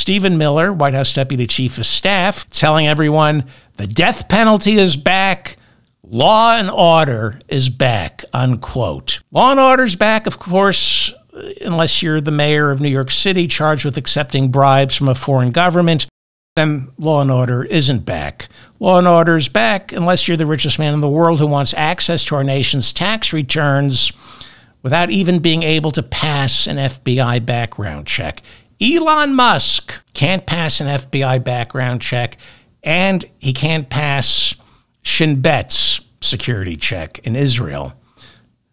Stephen Miller, White House Deputy Chief of Staff, telling everyone the death penalty is back. Law and order is back, unquote. Law and order is back, of course, unless you're the mayor of New York City charged with accepting bribes from a foreign government. Then law and order isn't back. Law and order is back unless you're the richest man in the world who wants access to our nation's tax returns without even being able to pass an FBI background check. Elon Musk can't pass an FBI background check, and he can't pass Shin Bet's security check in Israel.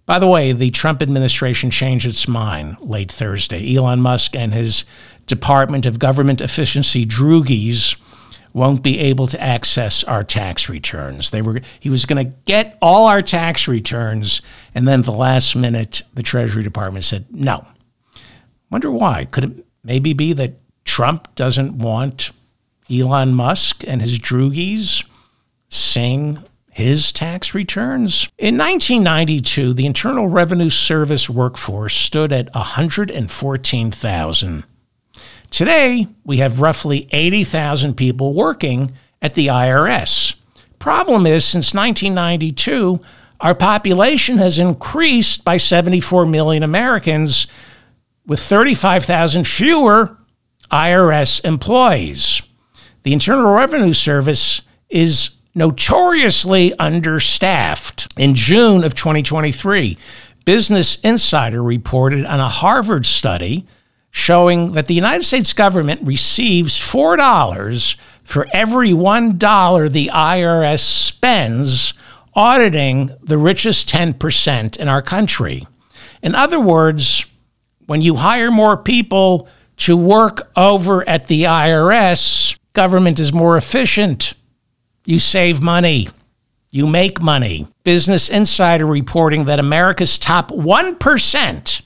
By the way, the Trump administration changed its mind late Thursday. Elon Musk and his Department of Government Efficiency droogies won't be able to access our tax returns. He was going to get all our tax returns, and then at the last minute, the Treasury Department said no. Wonder why? Could it maybe be that Trump doesn't want Elon Musk and his droogies seeing his tax returns? In 1992, the Internal Revenue Service workforce stood at 114,000. Today, we have roughly 80,000 people working at the IRS. Problem is, since 1992, our population has increased by 74 million Americans, with 35,000 fewer IRS employees. The Internal Revenue Service is notoriously understaffed. In June of 2023, Business Insider reported on a Harvard study showing that the United States government receives $4 for every $1 the IRS spends auditing the richest 10% in our country. In other words, when you hire more people to work over at the IRS, government is more efficient. You save money. You make money. Business Insider reporting that America's top 1%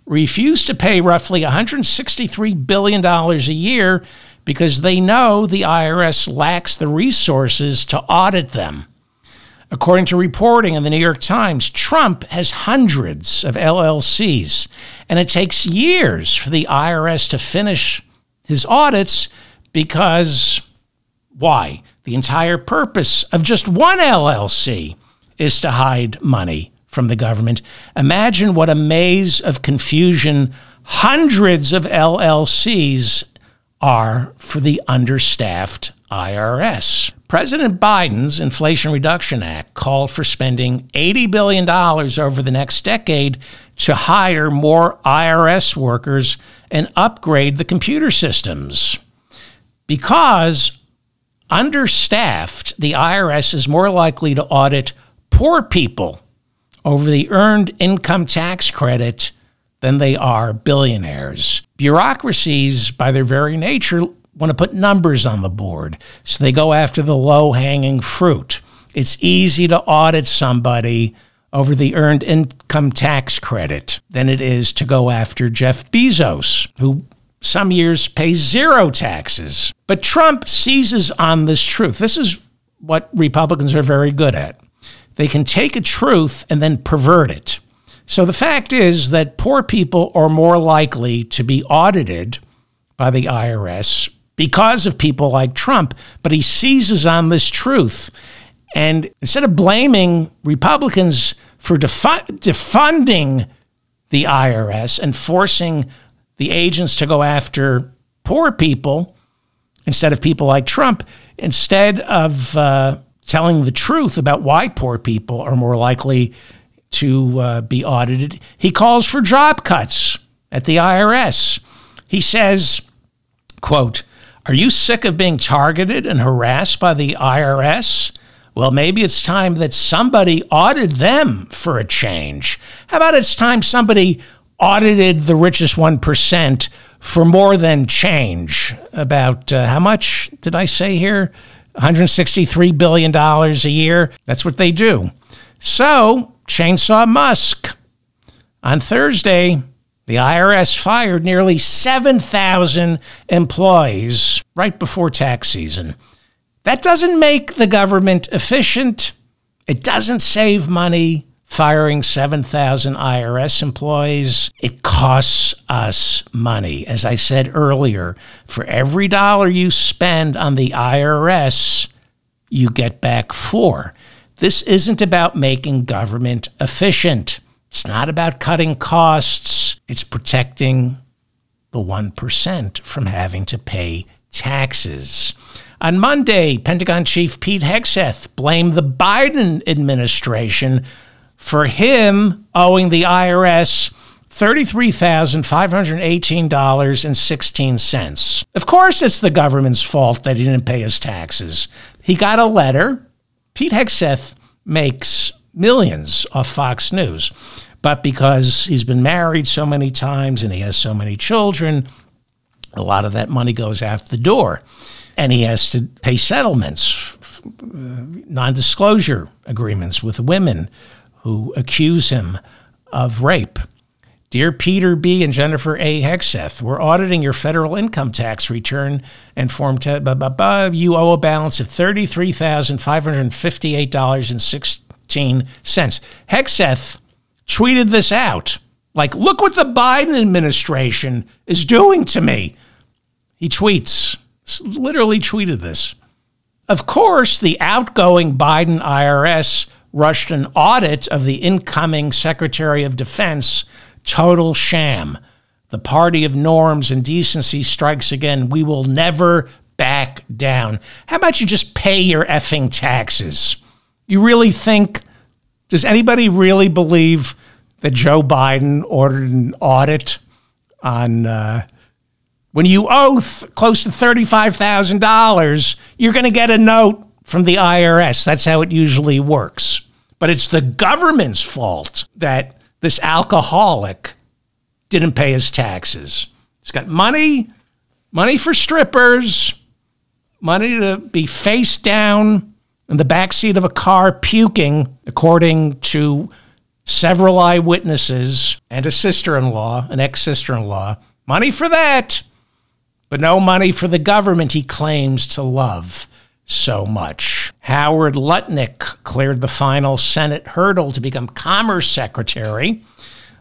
refused to pay roughly $163 billion a year because they know the IRS lacks the resources to audit them. According to reporting in the New York Times, Trump has hundreds of LLCs, and it takes years for the IRS to finish his audits because, why? The entire purpose of just one LLC is to hide money from the government. Imagine what a maze of confusion hundreds of LLCs are for the understaffed IRS. President Biden's Inflation Reduction Act called for spending $80 billion over the next decade to hire more IRS workers and upgrade the computer systems. Because understaffed, the IRS is more likely to audit poor people over the earned income tax credit than they are billionaires. Bureaucracies, by their very nature, want to put numbers on the board, so they go after the low-hanging fruit. It's easy to audit somebody over the earned income tax credit than it is to go after Jeff Bezos, who some years pays zero taxes. But Trump seizes on this truth. This is what Republicans are very good at. They can take a truth and then pervert it. So the fact is that poor people are more likely to be audited by the IRS because of people like Trump, but he seizes on this truth. And instead of blaming Republicans for defunding the IRS and forcing the agents to go after poor people instead of people like Trump, instead of telling the truth about why poor people are more likely to be audited, he calls for job cuts at the IRS. He says, quote, "Are you sick of being targeted and harassed by the IRS? Well, maybe it's time that somebody audited them for a change. How about it's time somebody audited the richest 1% for more than change?" About how much did I say here? $163 billion a year. That's what they do. So, Chainsaw Musk. On Thursday, the IRS fired nearly 7,000 employees right before tax season. That doesn't make the government efficient. It doesn't save money firing 7,000 IRS employees. It costs us money. As I said earlier, for every dollar you spend on the IRS, you get back 4. This isn't about making government efficient. It's not about cutting costs. It's protecting the 1% from having to pay taxes. On Monday, Pentagon Chief Pete Hegseth blamed the Biden administration for him owing the IRS $33,518.16. Of course, it's the government's fault that he didn't pay his taxes. He got a letter. Pete Hegseth makes millions off Fox News, but because he's been married so many times and he has so many children, a lot of that money goes out the door, and he has to pay settlements, non-disclosure agreements with women who accuse him of rape. Dear Peter B. and Jennifer A. Hegseth, we're auditing your federal income tax return and Form 10. You owe a balance of $33,558.16. Hegseth tweeted this out. Like, look what the Biden administration is doing to me. He tweets, literally tweeted this. Of course, the outgoing Biden IRS rushed an audit of the incoming Secretary of Defense. Total sham. The party of norms and decency strikes again. We will never back down. How about you just pay your effing taxes? You really think, does anybody really believe that Joe Biden ordered an audit on, when you owe close to $35,000, you're going to get a note from the IRS. That's how it usually works. But it's the government's fault that this alcoholic didn't pay his taxes. He's got money for strippers, money to be face down in the backseat of a car puking, according to several eyewitnesses and a sister-in-law, an ex-sister-in-law. Money for that, but no money for the government he claims to love so much. Howard Lutnick cleared the final Senate hurdle to become Commerce Secretary.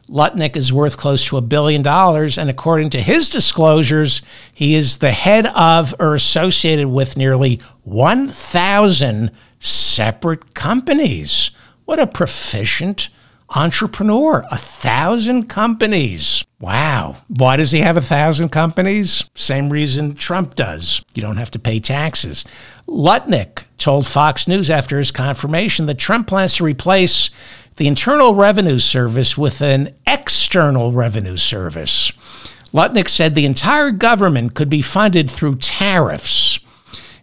Lutnick is worth close to $1 billion, and according to his disclosures, he is the head of or associated with nearly 1,000 separate companies. What a proficient entrepreneur. 1,000 companies. Wow. Why does he have 1,000 companies? Same reason Trump does. You don't have to pay taxes. Lutnick told Fox News after his confirmation that Trump plans to replace the Internal Revenue Service with an external revenue service. Lutnick said the entire government could be funded through tariffs.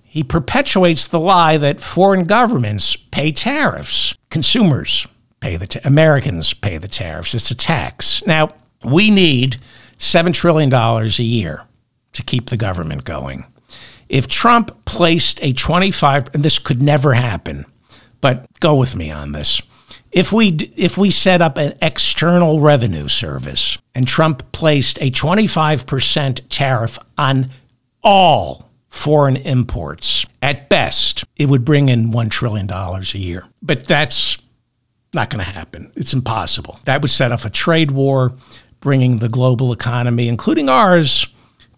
He perpetuates the lie that foreign governments pay tariffs. Consumers pay Americans pay the tariffs. It's a tax. Now, we need $7 trillion a year to keep the government going. If Trump placed a 25, and this could never happen, but go with me on this. If we set up an external revenue service and Trump placed a 25% tariff on all foreign imports, at best, it would bring in $1 trillion a year. But that's not going to happen. It's impossible. That would set off a trade war, bringing the global economy, including ours,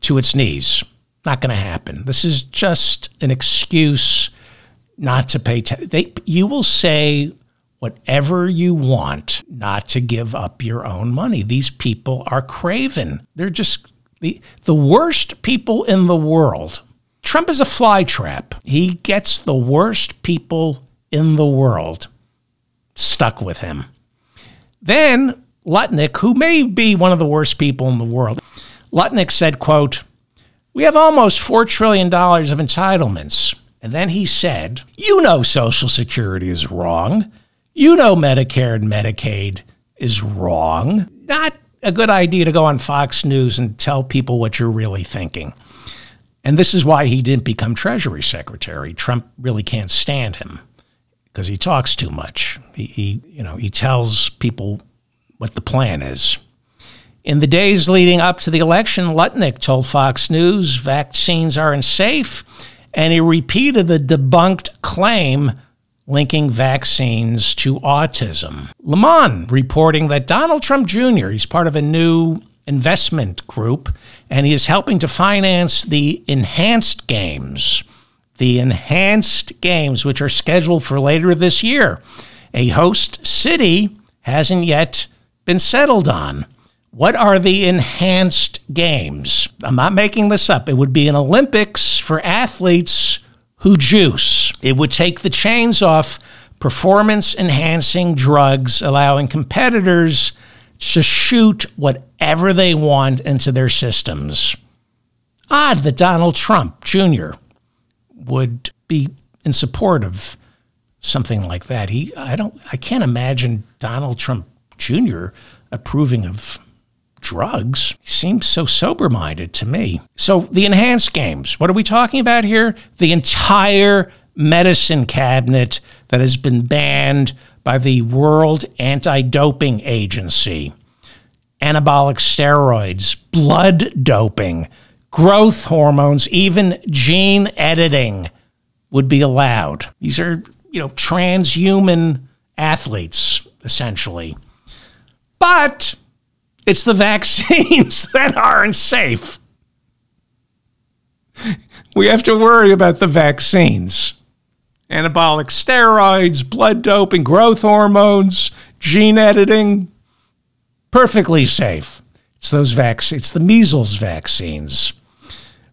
to its knees. Not going to happen. This is just an excuse not to pay you will say whatever you want not to give up your own money. These people are craven. They're just the worst people in the world. Trump is a flytrap. He gets the worst people in the world stuck with him. Then Lutnick, who may be one of the worst people in the world, Lutnick said, quote, "We have almost $4 trillion of entitlements." And then he said, "You know Social Security is wrong. You know Medicare and Medicaid is wrong. Not a good idea to go on Fox News and tell people what you're really thinking." And this is why he didn't become Treasury Secretary. Trump really can't stand him because he talks too much. He tells people what the plan is. In the days leading up to the election, Lutnick told Fox News vaccines aren't safe, and he repeated the debunked claim linking vaccines to autism. Le Monde reporting that Donald Trump Jr., he's part of a new investment group, and he is helping to finance the Enhanced Games. The Enhanced Games, which are scheduled for later this year. A host city hasn't yet been settled on. What are the Enhanced Games? I'm not making this up. It would be an Olympics for athletes who juice. It would take the chains off performance-enhancing drugs, allowing competitors to shoot whatever they want into their systems. Odd that Donald Trump Jr. would be in support of something like that. I can't imagine Donald Trump Jr. approving of drugs. He seems so sober-minded to me. So the Enhanced Games, what are we talking about here? The entire medicine cabinet that has been banned by the World Anti-Doping Agency. Anabolic steroids, blood doping, growth hormones, even gene editing would be allowed. These are, transhuman athletes, essentially. But it's the vaccines that aren't safe. We have to worry about the vaccines. Anabolic steroids, blood doping, growth hormones, gene editing, perfectly safe. It's those vaccines. It's the measles vaccines.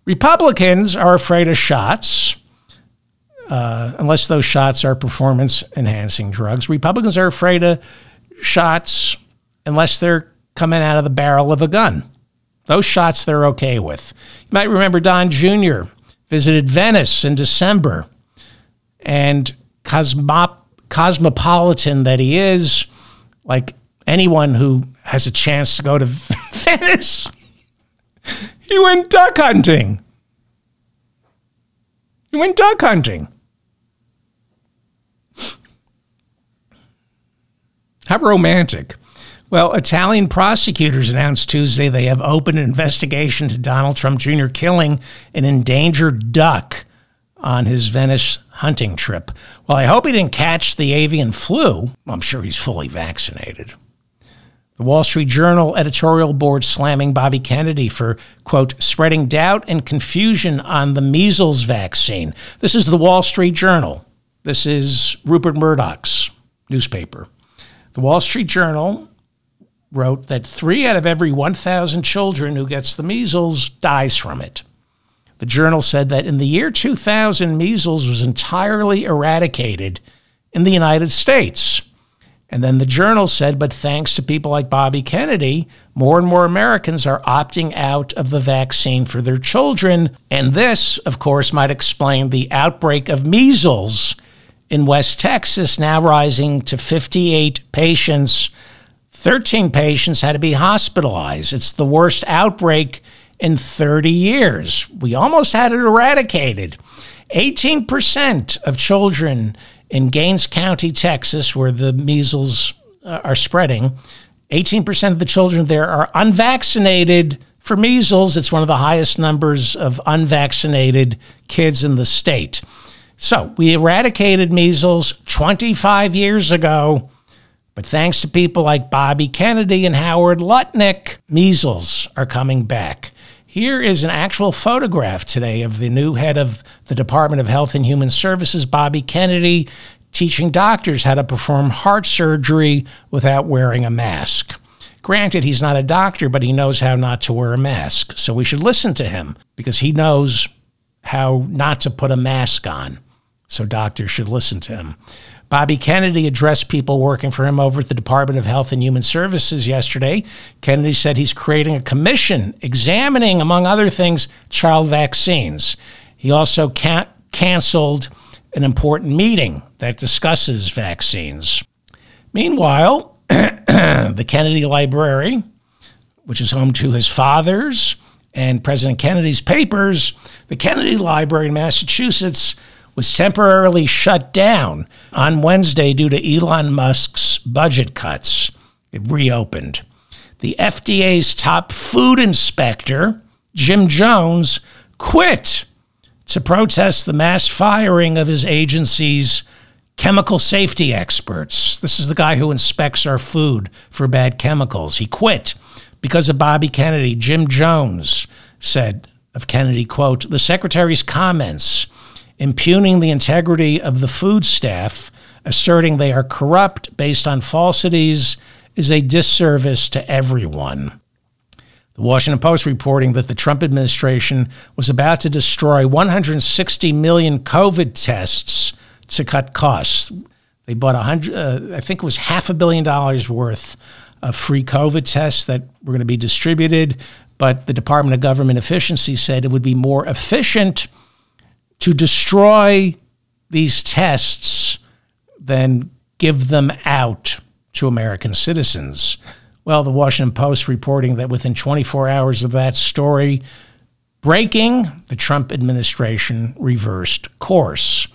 Republicans are afraid of shots, unless those shots are performance-enhancing drugs. Republicans are afraid of shots unless they're coming out of the barrel of a gun. Those shots they're okay with. You might remember Don Jr. visited Venice in December, and cosmopolitan that he is, like anyone who has a chance to go to Venice, he went duck hunting. He went duck hunting. How romantic. Well, Italian prosecutors announced Tuesday they have opened an investigation to Donald Trump Jr. killing an endangered duck on his Venice hunting trip. Well, I hope he didn't catch the avian flu. I'm sure he's fully vaccinated. The Wall Street Journal editorial board slamming Bobby Kennedy for, quote, spreading doubt and confusion on the measles vaccine. This is the Wall Street Journal. This is Rupert Murdoch's newspaper. The Wall Street Journal wrote that 3 out of every 1,000 children who gets the measles dies from it. The Journal said that in the year 2000, measles was entirely eradicated in the United States. And then the Journal said, but thanks to people like Bobby Kennedy, more and more Americans are opting out of the vaccine for their children. And this, of course, might explain the outbreak of measles in West Texas, now rising to 58 patients. 13 patients had to be hospitalized. It's the worst outbreak in 30 years. We almost had it eradicated. 18% of children in Gaines County, Texas, where the measles are spreading, 18% of the children there are unvaccinated for measles. It's one of the highest numbers of unvaccinated kids in the state. So we eradicated measles 25 years ago. But thanks to people like Bobby Kennedy and Howard Lutnick, measles are coming back. Here is an actual photograph today of the new head of the Department of Health and Human Services, Bobby Kennedy, teaching doctors how to perform heart surgery without wearing a mask. Granted, he's not a doctor, but he knows how not to wear a mask. So we should listen to him because he knows how not to put a mask on. So doctors should listen to him. Bobby Kennedy addressed people working for him over at the Department of Health and Human Services yesterday. Kennedy said he's creating a commission examining, among other things, child vaccines. He also canceled an important meeting that discusses vaccines. Meanwhile, the Kennedy Library, which is home to his father's and President Kennedy's papers, the Kennedy Library in Massachusetts was temporarily shut down on Wednesday due to Elon Musk's budget cuts. It reopened. The FDA's top food inspector, Jim Jones, quit to protest the mass firing of his agency's Chemical safety experts. This is the guy who inspects our food for bad chemicals. He quit because of Bobby Kennedy. Jim Jones said of Kennedy, quote, "The secretary's comments impugning the integrity of the food staff, asserting they are corrupt based on falsities, is a disservice to everyone." The Washington Post reporting that the Trump administration was about to destroy 160 million COVID tests to cut costs. They bought I think it was $500 million worth of free COVID tests that were going to be distributed, but the Department of Government Efficiency said it would be more efficient to destroy these tests than give them out to American citizens. Well, the Washington Post reporting that within 24 hours of that story breaking, the Trump administration reversed course.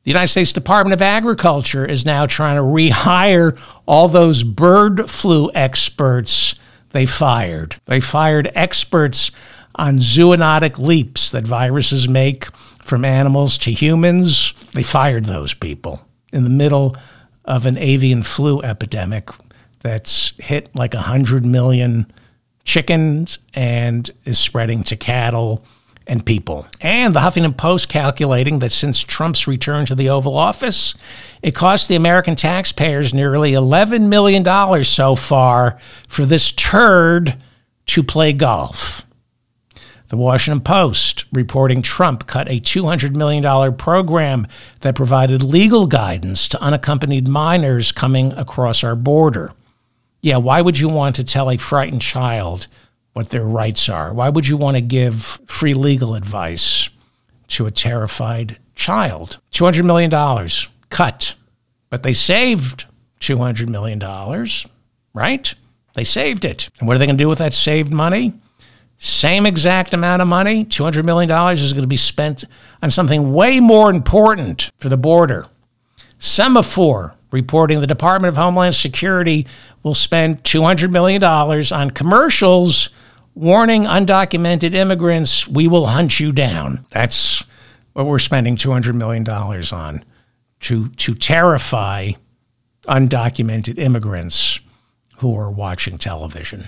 The United States Department of Agriculture is now trying to rehire all those bird flu experts they fired. They fired experts on zoonotic leaps that viruses make from animals to humans. They fired those people in the middle of an avian flu epidemic that's hit like 100 million chickens and is spreading to cattle and people. And the Huffington Post calculating that since Trump's return to the Oval Office, it cost the American taxpayers nearly $11 million so far for this turd to play golf. The Washington Post reporting Trump cut a $200 million program that provided legal guidance to unaccompanied minors coming across our border. Yeah, why would you want to tell a frightened child what their rights are? Why would you want to give free legal advice to a terrified child? $200 million cut. But they saved $200 million, right? They saved it. And what are they going to do with that saved money? Same exact amount of money, $200 million, is going to be spent on something way more important for the border. Semaphore reporting the Department of Homeland Security will spend $200 million on commercials warning undocumented immigrants, "We will hunt you down." That's what we're spending $200 million on, to terrify undocumented immigrants who are watching television.